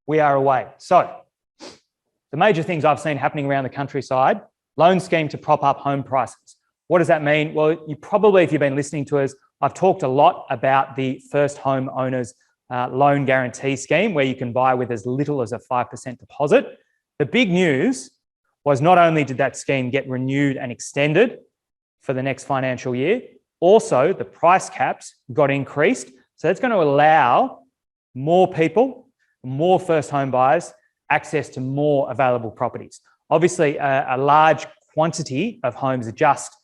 we are away. So the major things I've seen happening around the countryside: loan scheme to prop up home prices. What does that mean? Well, you probably, if you've been listening to us, I've talked a lot about the first home owners loan guarantee scheme, where you can buy with as little as a 5% deposit. The big news was not only did that scheme get renewed and extended for the next financial year, also the price caps got increased. So that's going to allow more people, more first home buyers, access to more available properties. Obviously, a large quantity of homes are just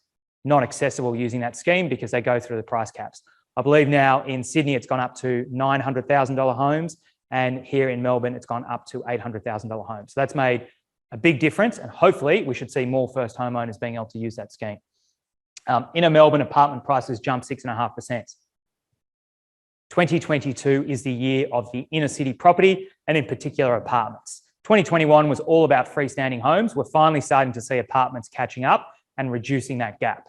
not accessible using that scheme because they go through the price caps. I believe now in Sydney, it's gone up to $900,000 homes, and here in Melbourne, it's gone up to $800,000 homes. So that's made a big difference, and hopefully we should see more first homeowners being able to use that scheme. Inner Melbourne apartment prices jumped 6.5%. 2022 is the year of the inner city property, and in particular apartments. 2021 was all about freestanding homes. We're finally starting to see apartments catching up and reducing that gap.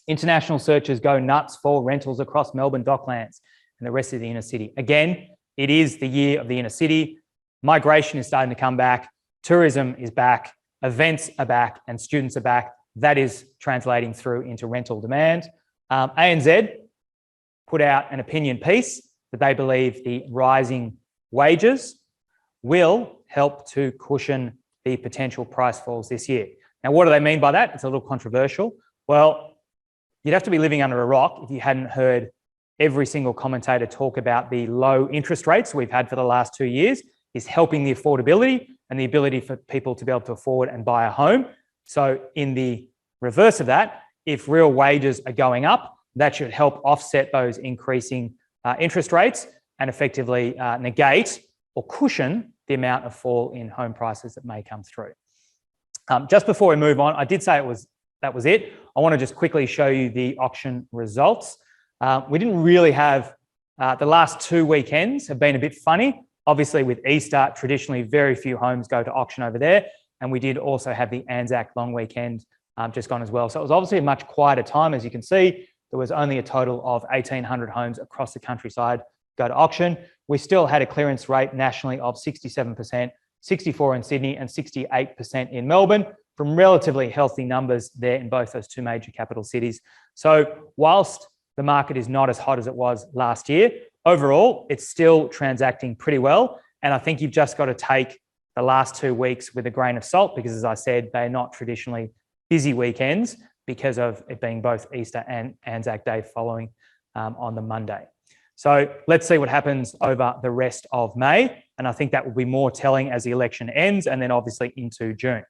International searches go nuts for rentals across Melbourne, Docklands, and the rest of the inner city. Again, it is the year of the inner city. Migration is starting to come back. Tourism is back. Events are back, and students are back. That is translating through into rental demand. ANZ put out an opinion piece that they believe the rising wages will help to cushion the potential price falls this year. Now, what do they mean by that? It's a little controversial. Well, you'd have to be living under a rock if you hadn't heard every single commentator talk about the low interest rates we've had for the last 2 years is helping the affordability and the ability for people to be able to afford and buy a home. So in the reverse of that, if real wages are going up, that should help offset those increasing interest rates and effectively negate or cushion the amount of fall in home prices that may come through. Just before we move on, I did say that was it. I want to just quickly show you the auction results. We didn't really have, the last 2 weekends have been a bit funny. Obviously with Easter, traditionally very few homes go to auction over there. And we did also have the Anzac long weekend just gone as well. So it was obviously a much quieter time. As you can see, there was only a total of 1,800 homes across the countryside go to auction. We still had a clearance rate nationally of 67%, 64% in Sydney and 68% in Melbourne, from relatively healthy numbers there in both those two major capital cities. So whilst the market is not as hot as it was last year, overall, it's still transacting pretty well. And I think you've just got to take the last 2 weeks with a grain of salt, because as I said, they're not traditionally busy weekends because of it being both Easter and Anzac Day following on the Monday. So let's see what happens over the rest of May. And I think that will be more telling as the election ends and then obviously into June.